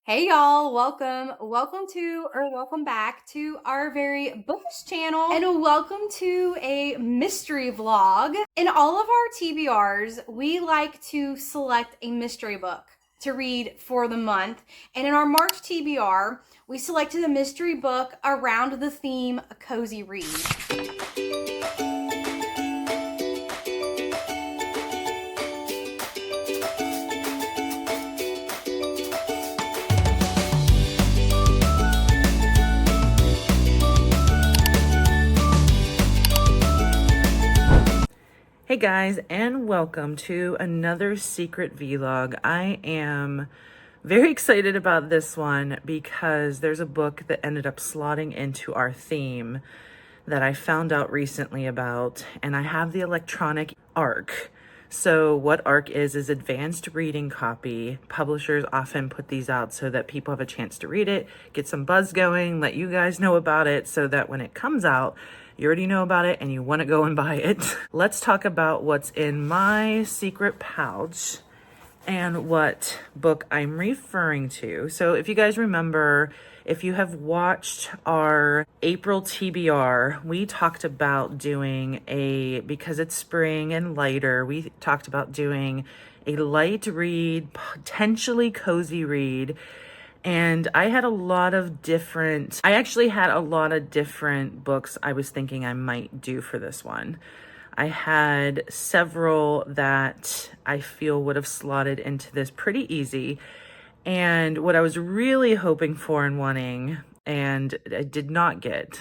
Hey y'all, welcome back to our very bookish channel and welcome to a mystery vlog. In all of our TBRs, we like to select a mystery book to read for the month. And in our March TBR, we selected a mystery book around the theme a cozy read. Hey guys, and welcome to another secret vlog. I am very excited about this one because there's a book that ended up slotting into our theme that I found out recently about, and I have the electronic ARC. So what ARC is advanced reading copy. Publishers often put these out so that people have a chance to read it, get some buzz going, let you guys know about it so that when it comes out, you already know about it and you want to go and buy it. Let's talk about what's in my secret pouch and what book I'm referring to. So if you guys remember, if you have watched our April TBR, we talked about doing because it's spring and lighter, we talked about doing a light read, potentially cozy read. And I actually had a lot of different books I was thinking I might do for this one. I had several that I feel would have slotted into this pretty easy. And what I was really hoping for and wanting, and I did not get,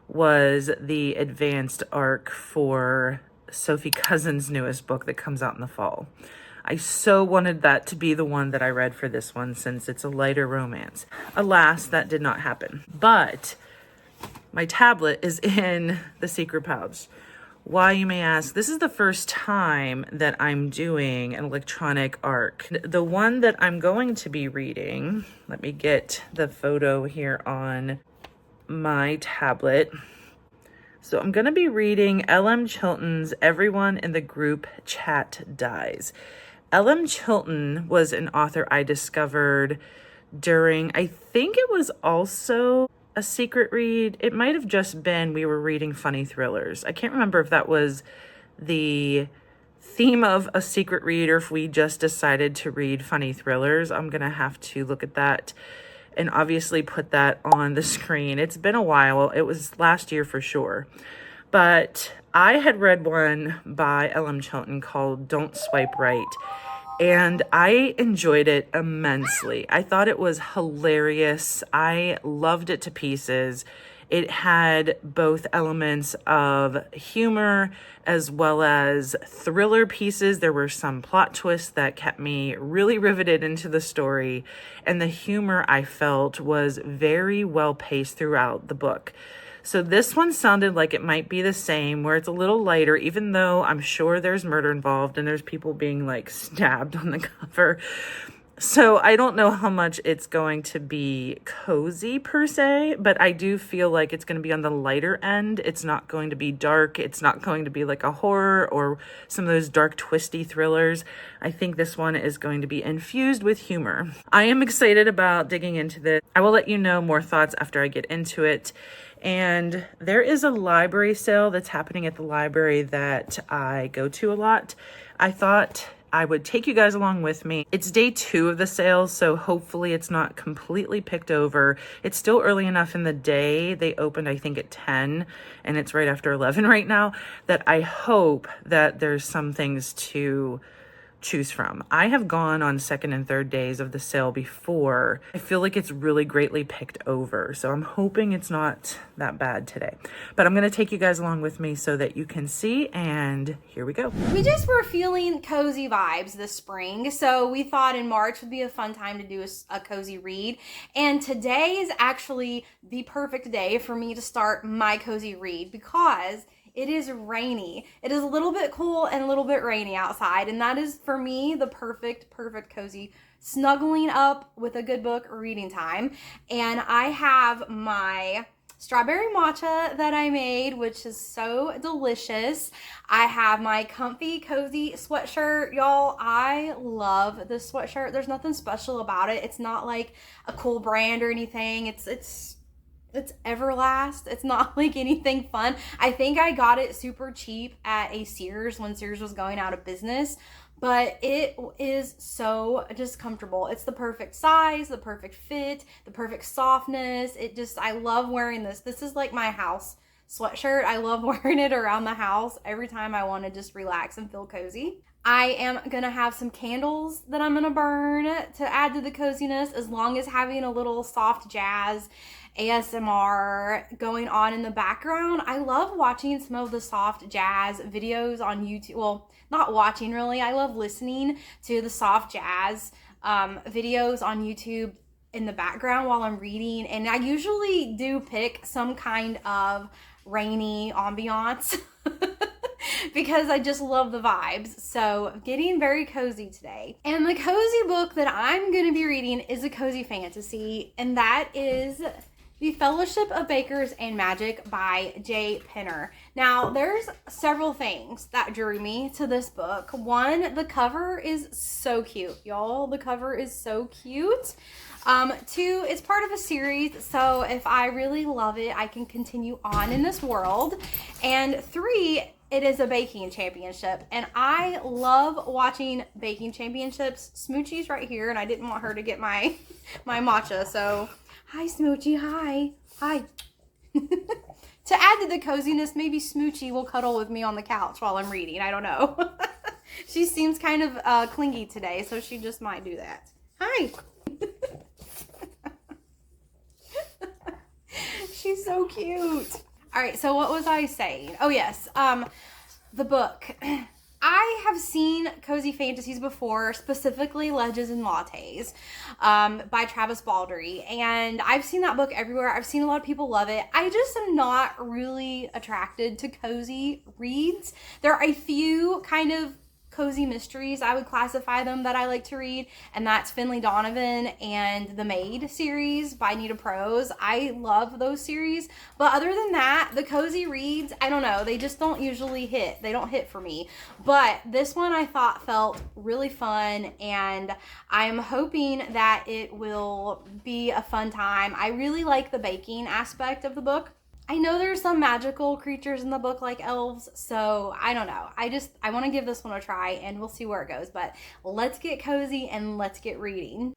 was the advanced ARC for Sophie Cousin's newest book that comes out in the fall. I so wanted that to be the one that I read for this one since it's a lighter romance. Alas, that did not happen. But my tablet is in the secret pouch. Why, you may ask? This is the first time that I'm doing an electronic ARC. The one that I'm going to be reading, let me get the photo here on my tablet. So I'm going to be reading L.M. Chilton's Everyone in the Group Chat Dies. L.M. Chilton was an author I discovered during, I think it was also a secret read. It might have just been we were reading funny thrillers. I can't remember if that was the theme of a secret read or if we just decided to read funny thrillers. I'm going to have to look at that and obviously put that on the screen. It's been a while. It was last year for sure. But I had read one by L.M. Chilton called Don't Swipe Right, and I enjoyed it immensely. I thought it was hilarious. I loved it to pieces. It had both elements of humor as well as thriller pieces. There were some plot twists that kept me really riveted into the story, and the humor I felt was very well paced throughout the book. So this one sounded like it might be the same, where it's a little lighter, even though I'm sure there's murder involved and there's people being like stabbed on the cover. So I don't know how much it's going to be cozy per se, but I do feel like it's going to be on the lighter end. It's not going to be dark. It's not going to be like a horror or some of those dark, twisty thrillers. I think this one is going to be infused with humor. I am excited about digging into this. I will let you know more thoughts after I get into it. And there is a library sale that's happening at the library that I go to a lot. I thought I would take you guys along with me. It's day 2 of the sale, so hopefully it's not completely picked over. It's still early enough in the day. They opened, I think, at 10, and it's right after 11 right now, that I hope that there's some things to choose from. I have gone on second and third days of the sale before. I feel like it's really greatly picked over, so I'm hoping it's not that bad today. But I'm going to take you guys along with me so that you can see, and here we go. We just were feeling cozy vibes this spring, so we thought in March would be a fun time to do a cozy read. And today is actually the perfect day for me to start my cozy read because it is rainy. It is a little bit cool and a little bit rainy outside, and that is for me the perfect cozy snuggling up with a good book reading time. And I have my strawberry matcha that I made, which is so delicious. I have my comfy, cozy sweatshirt. Y'all, I love this sweatshirt. There's nothing special about it. It's not like a cool brand or anything. It's Everlast. It's not like anything fun. I think I got it super cheap at a Sears when Sears was going out of business, but it is so just comfortable. It's the perfect size, the perfect fit, the perfect softness. I love wearing this. This is like my house sweatshirt. I love wearing it around the house every time I want to just relax and feel cozy. I am gonna have some candles that I'm gonna burn to add to the coziness, as long as having a little soft jazz ASMR going on in the background. I love watching some of the soft jazz videos on YouTube. Well, not watching really. I love listening to the soft jazz videos on YouTube in the background while I'm reading. And I usually do pick some kind of rainy ambiance because I just love the vibes. So getting very cozy today. And the cozy book that I'm going to be reading is a cozy fantasy, and that is The Fellowship of Bakers and Magic by J. Penner. Now, there's several things that drew me to this book. One, the cover is so cute, y'all. The cover is so cute. Two, it's part of a series, so if I really love it, I can continue on in this world. And three, it is a baking championship, and I love watching baking championships. Smoochie's right here, and I didn't want her to get my matcha, so hi, Smoochie. Hi. To add to the coziness, maybe Smoochie will cuddle with me on the couch while I'm reading. I don't know. She seems kind of clingy today, so she just might do that. Hi. She's so cute. All right, so what was I saying? Oh, yes. The book. I have seen cozy fantasies before, specifically Ledges and Lattes by Travis Baldree. And I've seen that book everywhere. I've seen a lot of people love it. I just am not really attracted to cozy reads. There are a few kind of cozy mysteries, I would classify them, that I like to read, and that's Finley Donovan and the Maid series by Nita Prose. I love those series, but other than that, the cozy reads, I don't know, they just don't usually hit. They don't hit for me, but this one I thought felt really fun, and I'm hoping that it will be a fun time. I really like the baking aspect of the book. I know there's some magical creatures in the book like elves, so I don't know. I want to give this one a try, and we'll see where it goes. But let's get cozy and let's get reading.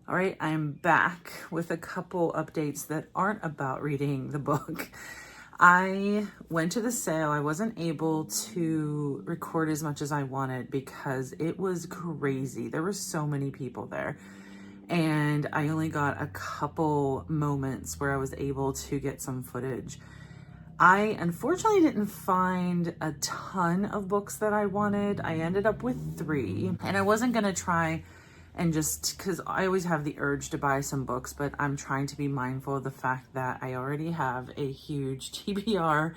All right, I'm back with a couple updates that aren't about reading the book. I went to the sale. I wasn't able to record as much as I wanted because it was crazy. There were so many people there, and I only got a couple moments where I was able to get some footage. I unfortunately didn't find a ton of books that I wanted. I ended up with 3, and I wasn't gonna try and just, because I always have the urge to buy some books, but I'm trying to be mindful of the fact that I already have a huge TBR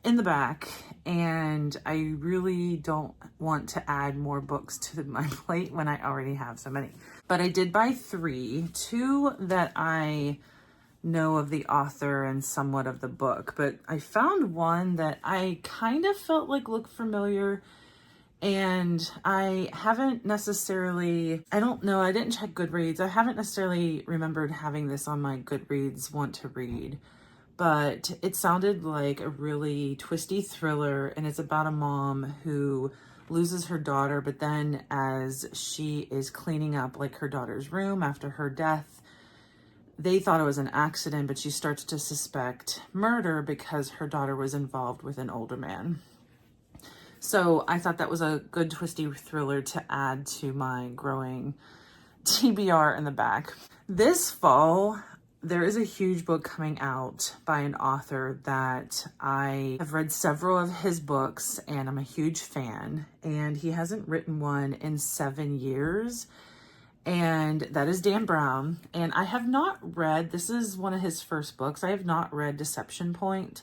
in the back, and I really don't want to add more books to my plate when I already have so many. But I did buy two that I know of the author and somewhat of the book, but I found one that I kind of felt like looked familiar, and I haven't necessarily, I don't know, I didn't check Goodreads. I haven't necessarily remembered having this on my Goodreads want to read, but it sounded like a really twisty thriller, and it's about a mom who loses her daughter, but then as she is cleaning up like her daughter's room after her death, they thought it was an accident, but she starts to suspect murder because her daughter was involved with an older man. So I thought that was a good twisty thriller to add to my growing TBR in the back. This fall, there is a huge book coming out by an author that I have read several of his books and I'm a huge fan. And he hasn't written one in 7 years. And that is Dan Brown. And I have not read, this is one of his first books, I have not read Deception Point.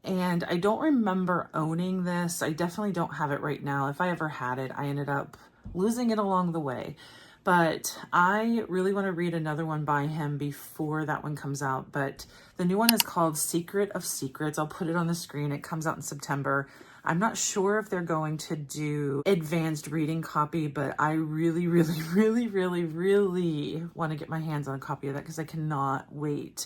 And I don't remember owning this. I definitely don't have it right now. If I ever had it, I ended up losing it along the way. But I really want to read another one by him before that one comes out. But the new one is called Secret of Secrets. I'll put it on the screen. It comes out in September. I'm not sure if they're going to do advanced reading copy, but I really, really, really, really, really want to get my hands on a copy of that because I cannot wait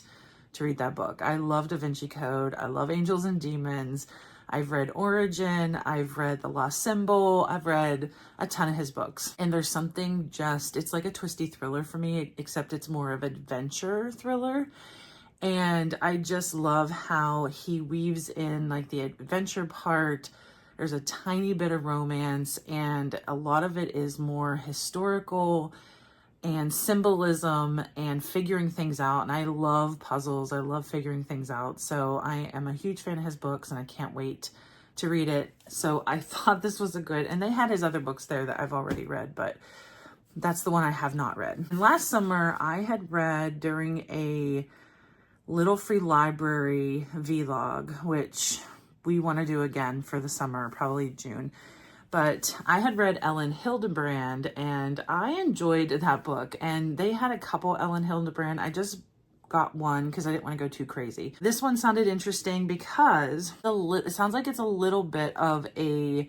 to read that book. I love Da Vinci Code. I love Angels and Demons. I've read Origin, I've read The Lost Symbol, I've read a ton of his books. And there's something just, it's like a twisty thriller for me, except it's more of an adventure thriller. And I just love how he weaves in like the adventure part. There's a tiny bit of romance, and a lot of it is more historical and symbolism and figuring things out. And I love puzzles. I love figuring things out. So I am a huge fan of his books and I can't wait to read it. So I thought this was a good, and they had his other books there that I've already read, but that's the one I have not read. And last summer I had read during a Little Free Library vlog, which we want to do again for the summer, probably June. But I had read Ellen Hildebrand and I enjoyed that book. And they had a couple Ellen Hildebrand. I just got one because I didn't want to go too crazy. This one sounded interesting because it sounds like it's a little bit of a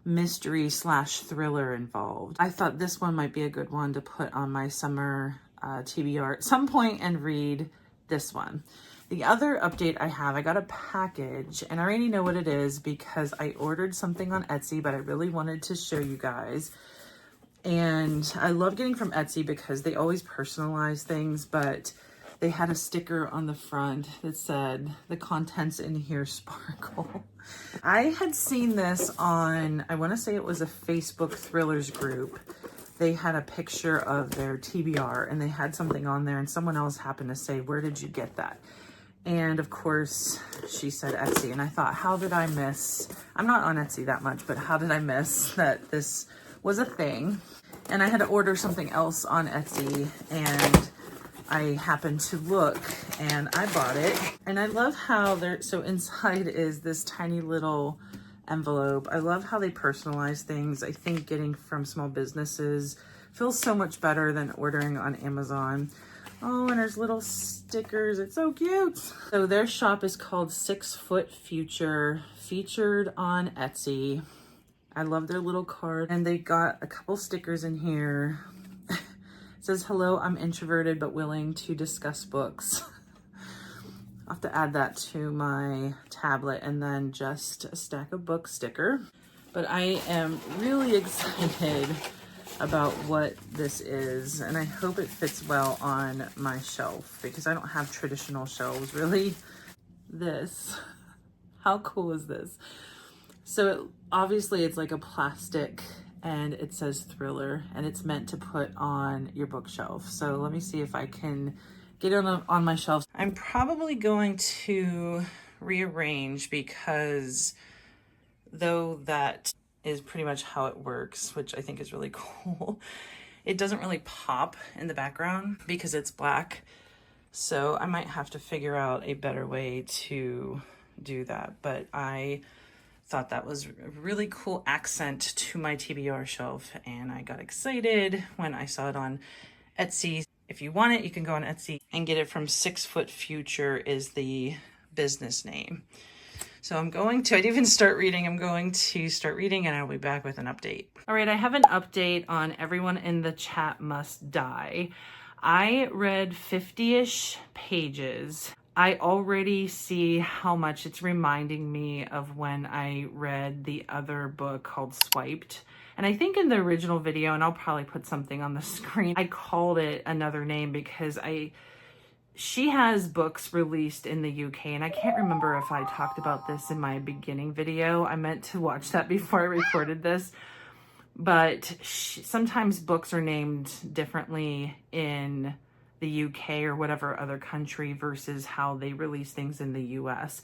mystery / thriller involved. I thought this one might be a good one to put on my summer TBR at some point and read this one. The other update I have, I got a package and I already know what it is because I ordered something on Etsy, but I really wanted to show you guys. And I love getting from Etsy because they always personalize things, but they had a sticker on the front that said, "The contents in here sparkle." I had seen this on, I want to say it was a Facebook thrillers group. They had a picture of their TBR and they had something on there and someone else happened to say, "Where did you get that?" And of course she said Etsy, and I thought, how did I miss, I'm not on Etsy that much, but how did I miss that this was a thing? And I had to order something else on Etsy and I happened to look and I bought it. And I love how so inside is this tiny little envelope. I love how they personalize things. I think getting from small businesses feels so much better than ordering on Amazon. Oh, and there's little stickers. It's so cute. So their shop is called 6 Foot Future, featured on Etsy. I love their little card. And they got a couple stickers in here. It says, "Hello, I'm introverted but willing to discuss books." I'll have to add that to my tablet, and then just a stack of book sticker. But I am really excited about what this is, and I hope it fits well on my shelf because I don't have traditional shelves really. This, how cool is this? So obviously it's like a plastic and it says thriller and it's meant to put on your bookshelf. So let me see if I can get it on my shelf. I'm probably going to rearrange because though that is pretty much how it works, which I think is really cool. It doesn't really pop in the background because it's black. So I might have to figure out a better way to do that, but I thought that was a really cool accent to my TBR shelf, and I got excited when I saw it on Etsy. If you want it, you can go on Etsy and get it from 6 Foot Future is the business name. So I didn't even start reading. I'm going to start reading and I'll be back with an update. All right, I have an update on Everyone in the Chat Must Die. I read 50-ish pages. I already see how much it's reminding me of when I read the other book called Swiped. And I think in the original video, and I'll probably put something on the screen, I called it another name because she has books released in the UK, and I can't remember if I talked about this in my beginning video. I meant to watch that before I recorded this. But sometimes books are named differently in the UK or whatever other country versus how they release things in the US.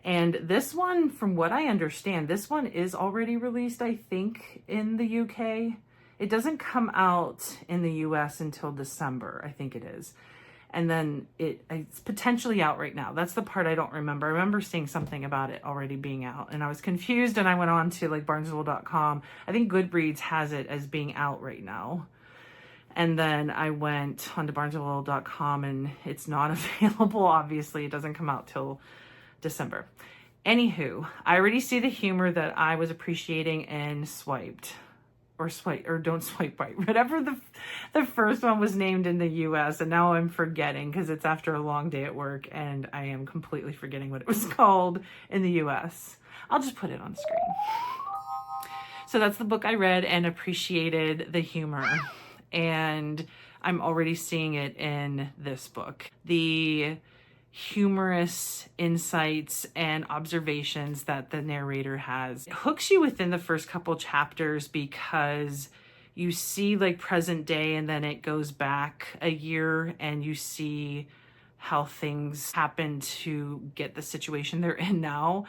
And this one, from what I understand, this one is already released, I think, in the UK. It doesn't come out in the US until December, I think it is. And then it's potentially out right now. That's the part I don't remember. I remember seeing something about it already being out, and I was confused, and I went on to like barnesnoble.com. I think Goodreads has it as being out right now. And then I went onto barnesnoble.com, and it's not available. Obviously, it doesn't come out till December. Anywho, I already see the humor that I was appreciating in Swiped. Or Don't Swipe Right, whatever the first one was named in the US, and now I'm forgetting because it's after a long day at work and I am completely forgetting what it was called in the US. I'll just put it on screen. So that's the book I read and appreciated the humor, and I'm already seeing it in this book. The humorous insights and observations that the narrator has. It hooks you within the first couple chapters because you see like present day, and then it goes back a year and you see how things happen to get the situation they're in now.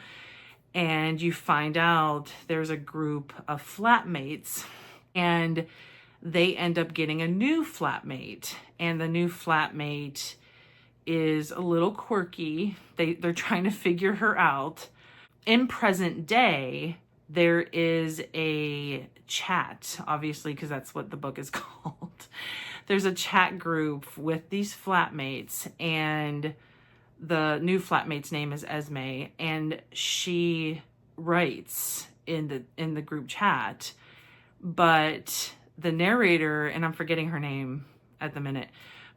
And you find out there's a group of flatmates, and they end up getting a new flatmate, and the new flatmate is a little quirky. They're trying to figure her out. In present day, there is a chat, obviously, because that's what the book is called. There's a chat group with these flatmates, and the new flatmate's name is Esme, and she writes in the group chat, but the narrator, and I'm forgetting her name at the minute,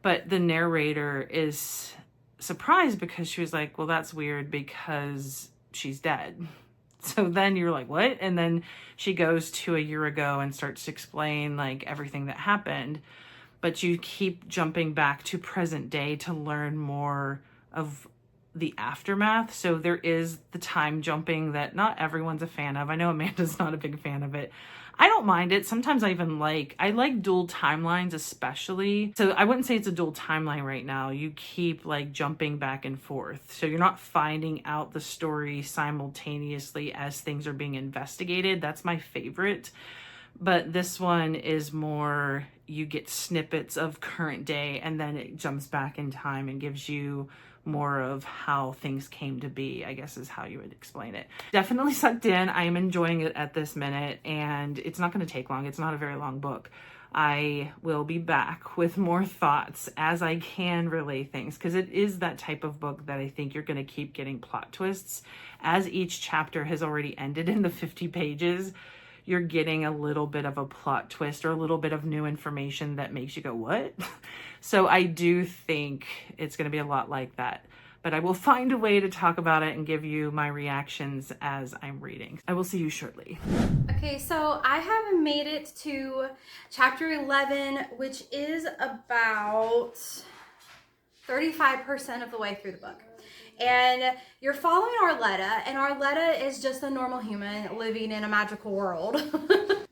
but the narrator is surprised because she was like, well, that's weird because she's dead. So then you're like, what? And then she goes to a year ago and starts to explain like everything that happened. But you keep jumping back to present day to learn more of the aftermath. So there is the time jumping that not everyone's a fan of. I know Amanda's not a big fan of it. I don't mind it. Sometimes I like dual timelines, especially. So I wouldn't say it's a dual timeline right now. You keep like jumping back and forth. So you're not finding out the story simultaneously as things are being investigated. That's my favorite. But this one is more, you get snippets of current day and then it jumps back in time and gives you more of how things came to be, I guess is how you would explain it. Definitely sucked in. I am enjoying it at this minute, and it's not going to take long. It's not a very long book. I will be back with more thoughts as I can relay things, because it is that type of book that I think you're going to keep getting plot twists. As each chapter has already ended in the 50 pages, you're getting a little bit of a plot twist or a little bit of new information that makes you go, what? So I do think it's going to be a lot like that. But I will find a way to talk about it and give you my reactions as I'm reading. I will see you shortly. Okay, so I have made it to chapter 11, which is about 35% of the way through the book. And you're following Arletta, and Arletta is just a normal human living in a magical world.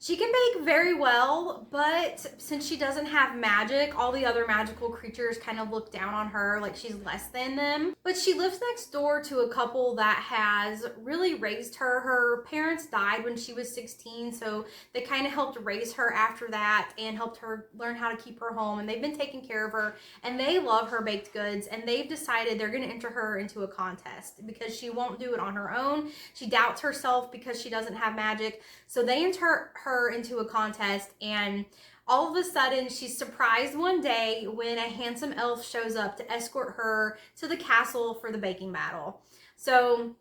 She can bake very well, but since she doesn't have magic, all the other magical creatures kind of look down on her like she's less than them. But she lives next door to a couple that has really raised her. Her parents died when she was 16, so they kind of helped raise her after that and helped her learn how to keep her home. And they've been taking care of her, and they love her baked goods, and they've decided they're going to enter her into a contest because she won't do it on her own. She doubts herself because she doesn't have magic. So they enter her into a contest, and all of a sudden she's surprised one day when a handsome elf shows up to escort her to the castle for the baking battle. So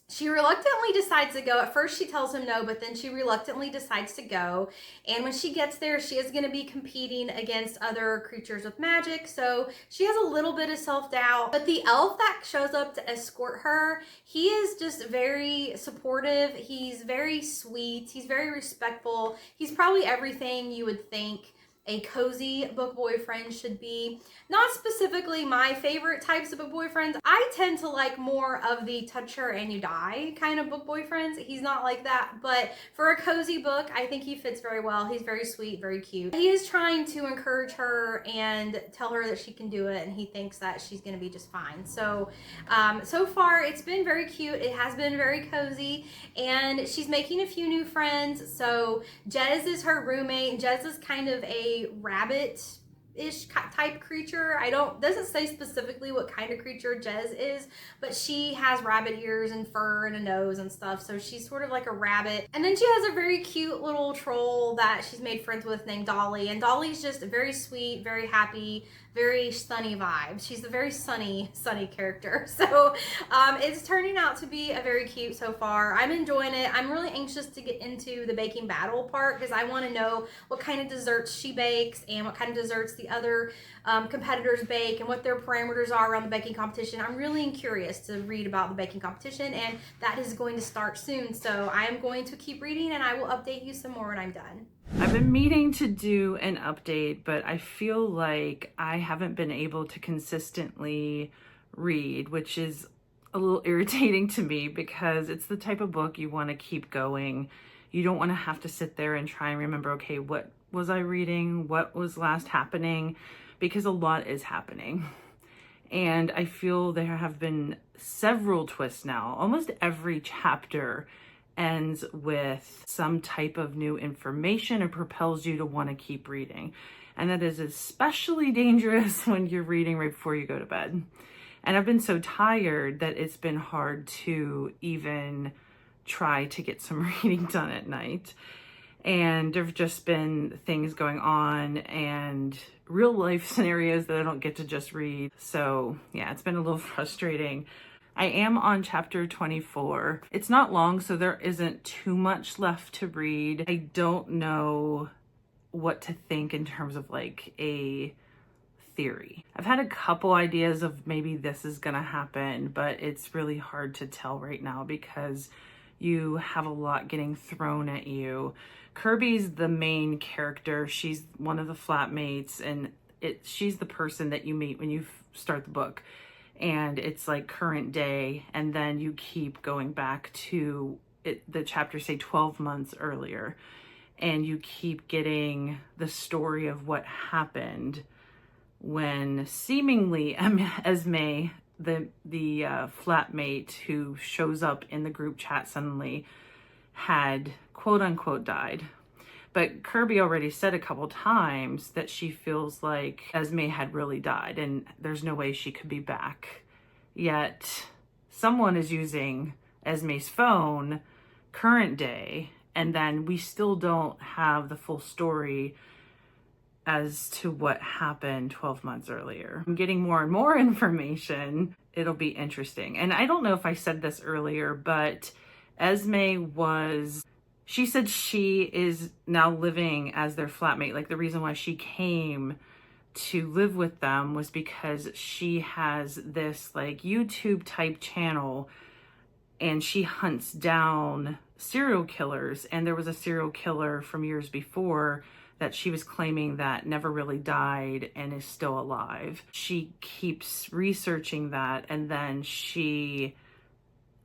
she reluctantly decides to go. At first she tells him no, but then she reluctantly decides to go. And when she gets there, she is going to be competing against other creatures with magic. So she has a little bit of self-doubt. But the elf that shows up to escort her, he is just very supportive. He's very sweet. He's very respectful. He's probably everything you would think a cozy book boyfriend should be. Not specifically my favorite types of book boyfriends. I tend to like more of the touch her and you die kind of book boyfriends. He's not like that, but for a cozy book, I think he fits very well. He's very sweet, very cute. He is trying to encourage her and tell her that she can do it, and he thinks that she's gonna be just fine. So, so far it's been very cute. It has been very cozy, and she's making a few new friends. So Jez is her roommate. Jez is kind of a rabbit-ish type creature. Doesn't say specifically what kind of creature Jez is, but she has rabbit ears and fur and a nose and stuff, so she's sort of like a rabbit. And then she has a very cute little troll that she's made friends with named Dolly, and Dolly's just very sweet, very happy, very sunny vibes. She's a very sunny character. So it's turning out to be a very cute so far. I'm enjoying it. I'm really anxious to get into the baking battle part because I want to know what kind of desserts she bakes and what kind of desserts the other competitors bake and what their parameters are around the baking competition. I'm really curious to read about the baking competition, and that is going to start soon. So I am going to keep reading, and I will update you some more when I'm done. I've been meaning to do an update, but I feel like I haven't been able to consistently read, which is a little irritating to me because it's the type of book you want to keep going. You don't want to have to sit there and try and remember, okay, what was I reading? What was last happening? Because a lot is happening. And I feel there have been several twists now. Almost every chapter ends with some type of new information or propels you to want to keep reading. And that is especially dangerous when you're reading right before you go to bed. And I've been so tired that it's been hard to even try to get some reading done at night. And there've just been things going on and real life scenarios that I don't get to just read. So yeah, it's been a little frustrating. I am on chapter 24. It's not long, so there isn't too much left to read. I don't know what to think in terms of like a theory. I've had a couple ideas of maybe this is gonna happen, but it's really hard to tell right now because you have a lot getting thrown at you. Kirby's the main character. She's one of the flatmates, and she's the person that you meet when you start the book. And it's like current day, and then you keep going back to it, the chapters say 12 months earlier, and you keep getting the story of what happened when seemingly Esme, the flatmate who shows up in the group chat suddenly, had quote unquote died. But Kirby already said a couple times that she feels like Esme had really died and there's no way she could be back. Yet someone is using Esme's phone current day, and then we still don't have the full story as to what happened 12 months earlier. I'm getting more and more information. It'll be interesting. And I don't know if I said this earlier, but Esme she said she is now living as their flatmate. Like the reason why she came to live with them was because she has this like YouTube type channel and she hunts down serial killers. And there was a serial killer from years before that she was claiming that never really died and is still alive. She keeps researching that, and then she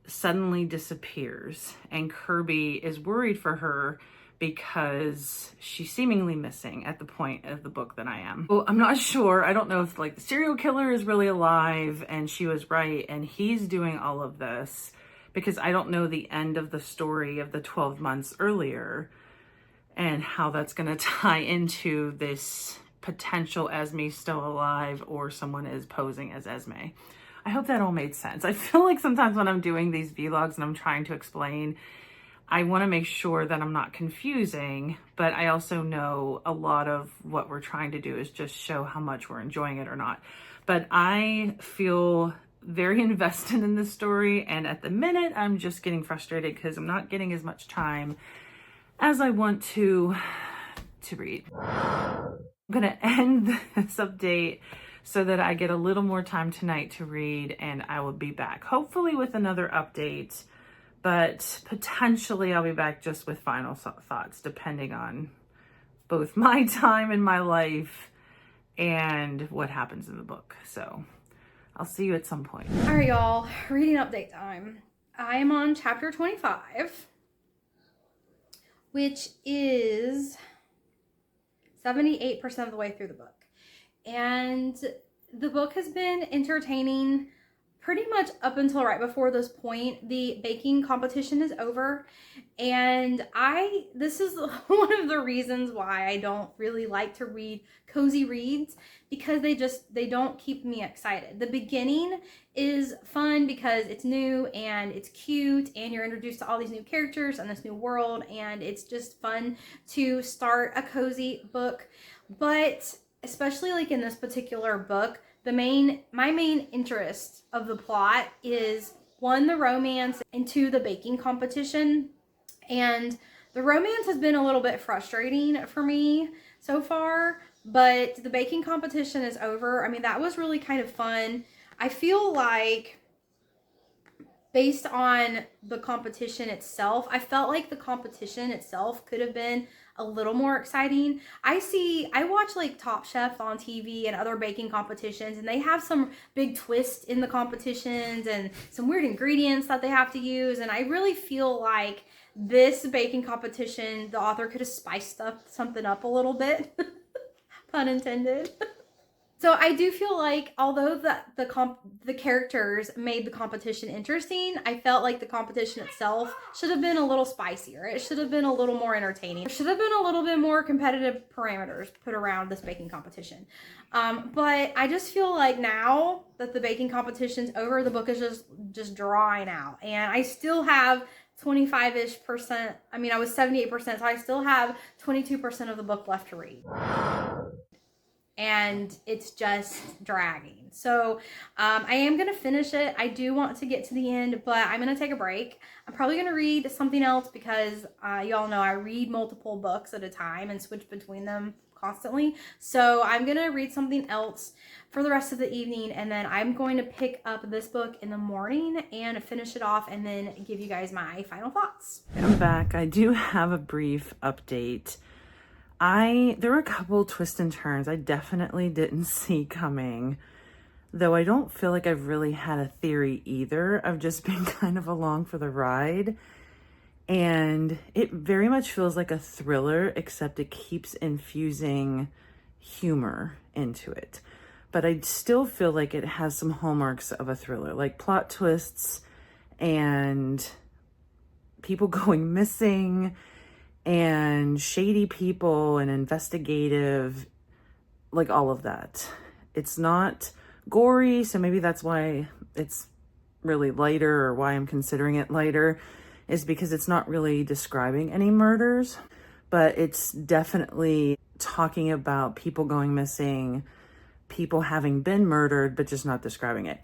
suddenly disappears, and Kirby is worried for her because she's seemingly missing at the point of the book that I am. Well, I'm not sure. I don't know if like the serial killer is really alive and she was right and he's doing all of this, because I don't know the end of the story of the 12 months earlier and how that's going to tie into this potential Esme still alive or someone is posing as Esme. I hope that all made sense. I feel like sometimes when I'm doing these vlogs and I'm trying to explain, I want to make sure that I'm not confusing, but I also know a lot of what we're trying to do is just show how much we're enjoying it or not. But I feel very invested in this story, and at the minute I'm just getting frustrated because I'm not getting as much time as I want to read. I'm gonna end this update so that I get a little more time tonight to read, and I will be back hopefully with another update, but potentially I'll be back just with final thoughts depending on both my time in my life and what happens in the book. So I'll see you at some point. All right, y'all, reading update time. I am on chapter 25, which is 78% of the way through the book. And the book has been entertaining pretty much up until right before this point. The baking competition is over, and this is one of the reasons why I don't really like to read cozy reads, because they don't keep me excited. The beginning is fun because it's new and it's cute and you're introduced to all these new characters and this new world, and it's just fun to start a cozy book. But especially like in this particular book, my main interest of the plot is, one, the romance, and two, the baking competition. And the romance has been a little bit frustrating for me so far, but the baking competition is over. I mean, that was really kind of fun. I feel like based on the competition itself, I felt like the competition itself could have been a little more exciting. I watch like Top Chef on TV and other baking competitions, and they have some big twists in the competitions and some weird ingredients that they have to use. And I really feel like this baking competition, the author could have spiced something up a little bit, pun intended. So I do feel like, although the characters made the competition interesting, I felt like the competition itself should have been a little spicier. It should have been a little more entertaining. There should have been a little bit more competitive parameters put around this baking competition. But I just feel like now that the baking competition's over, the book is just drying out. And I still have 25-ish%. I mean, I was 78%, so I still have 22% of the book left to read. And it's just dragging. So I am going to finish it. I do want to get to the end, but I'm going to take a break. I'm probably going to read something else because y'all know I read multiple books at a time and switch between them constantly. So I'm going to read something else for the rest of the evening, and then I'm going to pick up this book in the morning and finish it off and then give you guys my final thoughts. I'm back. I do have a brief update. There were a couple twists and turns I definitely didn't see coming, though I don't feel like I've really had a theory either. I've just been kind of along for the ride, and it very much feels like a thriller, except it keeps infusing humor into it. But I still feel like it has some hallmarks of a thriller, like plot twists and people going missing and shady people and investigative, like all of that. It's not gory, so maybe that's why it's really lighter, or why I'm considering it lighter, is because it's not really describing any murders, but it's definitely talking about people going missing, people having been murdered, but just not describing it.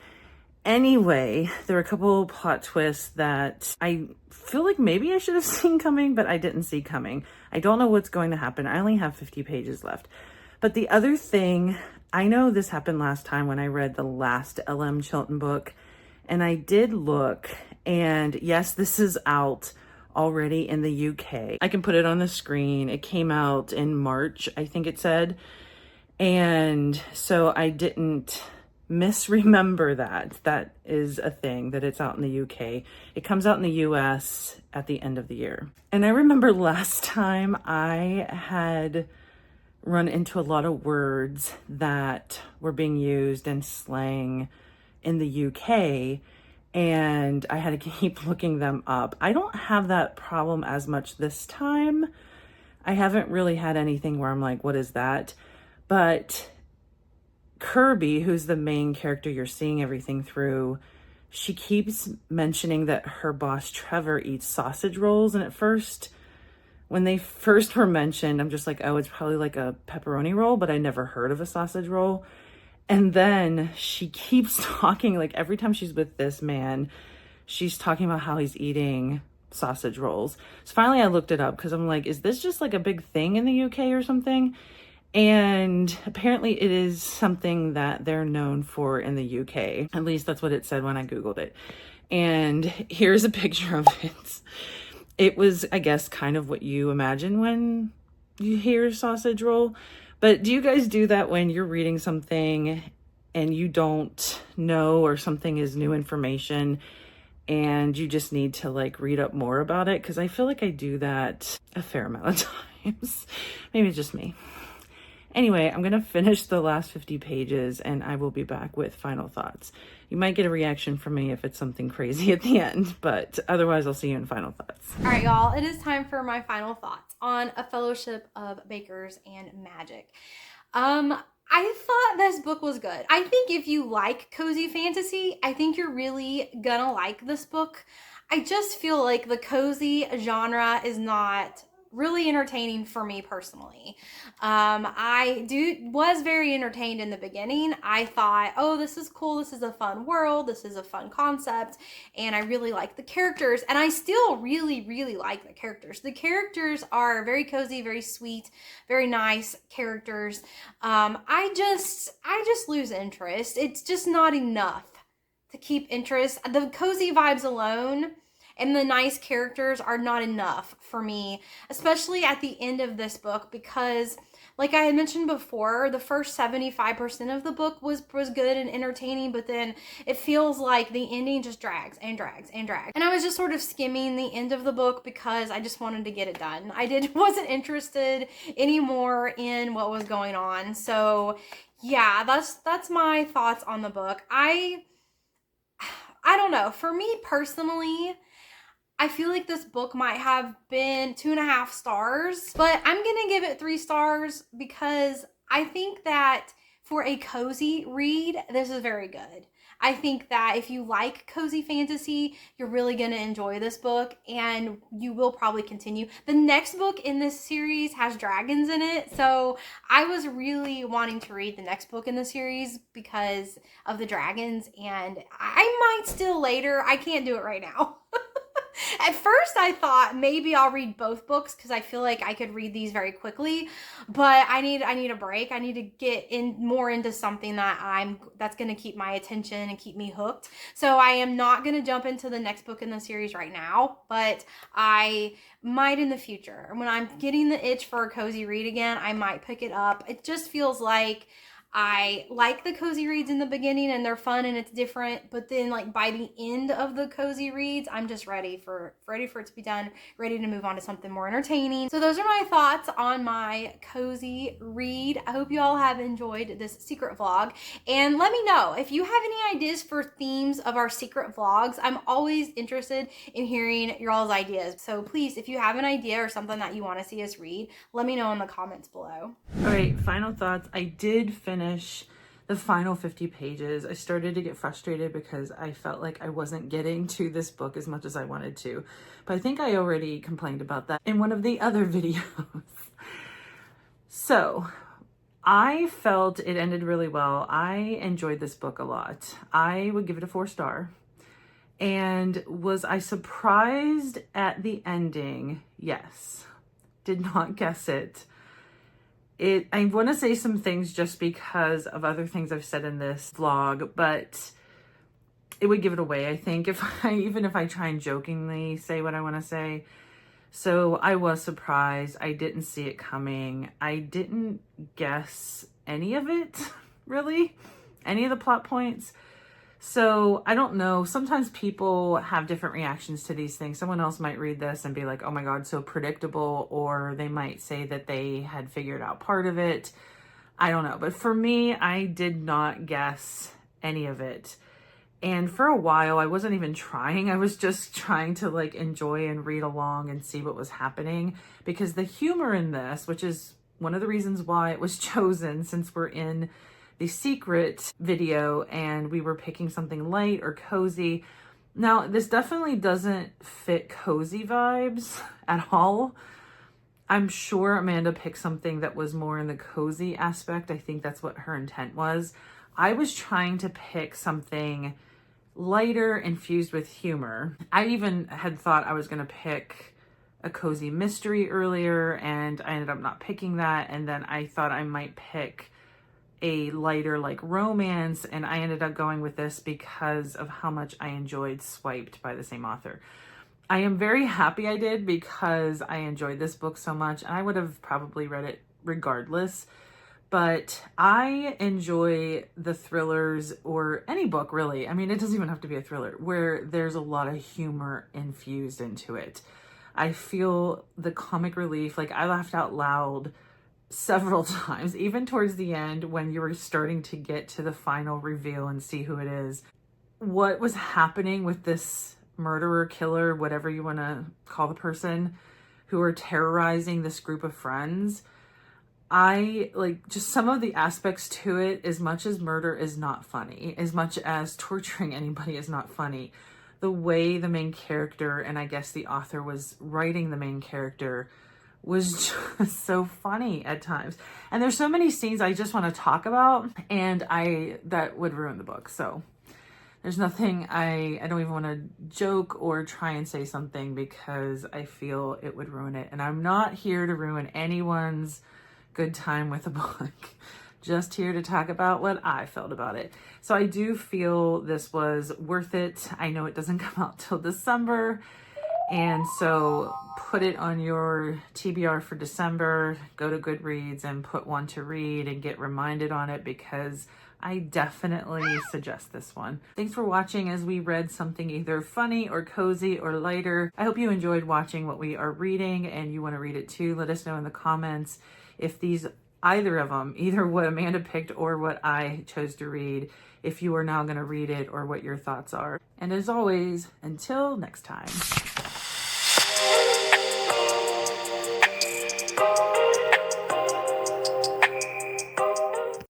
Anyway, there are a couple plot twists that I feel like maybe I should have seen coming, but I didn't see coming. I don't know what's going to happen. I only have 50 pages left. But the other thing, I know this happened last time when I read the last L.M. Chilton book, and I did look, and yes, this is out already in the UK. I can put it on the screen. It came out in March, I think it said. And so I didn't misremember that. That is a thing, that it's out in the UK. It comes out in the US at the end of the year. And I remember last time I had run into a lot of words that were being used in slang in the UK, and I had to keep looking them up. I don't have that problem as much this time. I haven't really had anything where I'm like, what is that? But Kirby, who's the main character you're seeing everything through, she keeps mentioning that her boss Trevor eats sausage rolls. And at first, when they first were mentioned, I'm just like, oh, it's probably like a pepperoni roll, but I never heard of a sausage roll. And then she keeps talking, like every time she's with this man, she's talking about how he's eating sausage rolls. So finally I looked it up because I'm like, is this just like a big thing in the UK or something? And apparently it is something that they're known for in the UK. At least that's what it said when I Googled it. And here's a picture of it. It was, I guess, kind of what you imagine when you hear sausage roll. But do you guys do that when you're reading something and you don't know, or something is new information and you just need to like read up more about it? Because I feel like I do that a fair amount of times. Maybe it's just me. Anyway, I'm going to finish the last 50 pages and I will be back with final thoughts. You might get a reaction from me if it's something crazy at the end, but otherwise I'll see you in final thoughts. All right, y'all, it is time for my final thoughts on A Fellowship of Bakers and Magic. I thought this book was good. I think if you like cozy fantasy, I think you're really gonna like this book. I just feel like the cozy genre is not really entertaining for me personally. Was very entertained in the beginning. I thought, oh, this is cool. This is a fun world. This is a fun concept. And I really like the characters. And I still really, really like the characters. The characters are very cozy, very sweet, very nice characters. I just lose interest. It's just not enough to keep interest. The cozy vibes alone and the nice characters are not enough for me, especially at the end of this book, because like I had mentioned before, the first 75% of the book was good and entertaining, but then it feels like the ending just drags and drags and drags. And I was just sort of skimming the end of the book because I just wanted to get it done. Wasn't interested anymore in what was going on. So yeah, that's my thoughts on the book. I don't know. For me personally, I feel like this book might have been 2.5 stars, but I'm gonna give it 3 stars because I think that for a cozy read, this is very good. I think that if you like cozy fantasy, you're really gonna enjoy this book and you will probably continue. The next book in this series has dragons in it, so I was really wanting to read the next book in the series because of the dragons, and I might still later. I can't do it right now. At first I thought maybe I'll read both books because I feel like I could read these very quickly, but I need a break. I need to get more into something that's going to keep my attention and keep me hooked. So I am not going to jump into the next book in the series right now, but I might in the future. When I'm getting the itch for a cozy read again, I might pick it up. It just feels like I like the cozy reads in the beginning and they're fun and it's different, but then like by the end of the cozy reads, I'm just ready for it to be done, ready to move on to something more entertaining. So those are my thoughts on my cozy read. I hope you all have enjoyed this secret vlog, and let me know if you have any ideas for themes of our secret vlogs. I'm always interested in hearing your all's ideas. So please, if you have an idea or something that you want to see us read, let me know in the comments below. All right, final thoughts. I did finish the final 50 pages. I started to get frustrated because I felt like I wasn't getting to this book as much as I wanted to. But I think I already complained about that in one of the other videos. So I felt it ended really well. I enjoyed this book a lot. I would give it a 4-star. And was I surprised at the ending? Yes. Did not guess it. I want to say some things just because of other things I've said in this vlog, but it would give it away, I think, even if I try and jokingly say what I want to say. So I was surprised. I didn't see it coming. I didn't guess any of it, really. any of the plot points. So I don't know. Sometimes people have different reactions to these things. Someone else might read this and be like, oh my God, so predictable. Or they might say that they had figured out part of it. I don't know. But for me, I did not guess any of it. And for a while, I wasn't even trying. I was just trying to like enjoy and read along and see what was happening. Because the humor in this, which is one of the reasons why it was chosen, since we're in the secret video and we were picking something light or cozy. Now, this definitely doesn't fit cozy vibes at all. I'm sure Amanda picked something that was more in the cozy aspect. I think that's what her intent was. I was trying to pick something lighter infused with humor. I even had thought I was going to pick a cozy mystery earlier, and I ended up not picking that. And then I thought I might pick a lighter like romance, and I ended up going with this because of how much I enjoyed Swiped by the same author. I am very happy I did because I enjoyed this book so much, and I would have probably read it regardless. But I enjoy the thrillers, or any book really. I mean, it doesn't even have to be a thriller, where there's a lot of humor infused into it. I feel the comic relief. Like, I laughed out loud several times, even towards the end when you were starting to get to the final reveal and see who it is. What was happening with this murderer, killer, whatever you want to call the person, who are terrorizing this group of friends. I like just some of the aspects to it. As much as murder is not funny, as much as torturing anybody is not funny, the way the main character, and I guess the author was writing the main character, was just so funny at times. And there's so many scenes I just want to talk about, and that would ruin the book. So there's nothing, I don't even want to joke or try and say something because I feel it would ruin it. And I'm not here to ruin anyone's good time with a book. Just here to talk about what I felt about it. So I do feel this was worth it. I know it doesn't come out till December, and so put it on your TBR for December. Go to Goodreads and put one to read and get reminded on it, because I definitely suggest this one. Thanks for watching as we read something either funny or cozy or lighter. I hope you enjoyed watching what we are reading and you want to read it too. Let us know in the comments if either of them, either what Amanda picked or what I chose to read, if you are now going to read it, or what your thoughts are. And as always, until next time.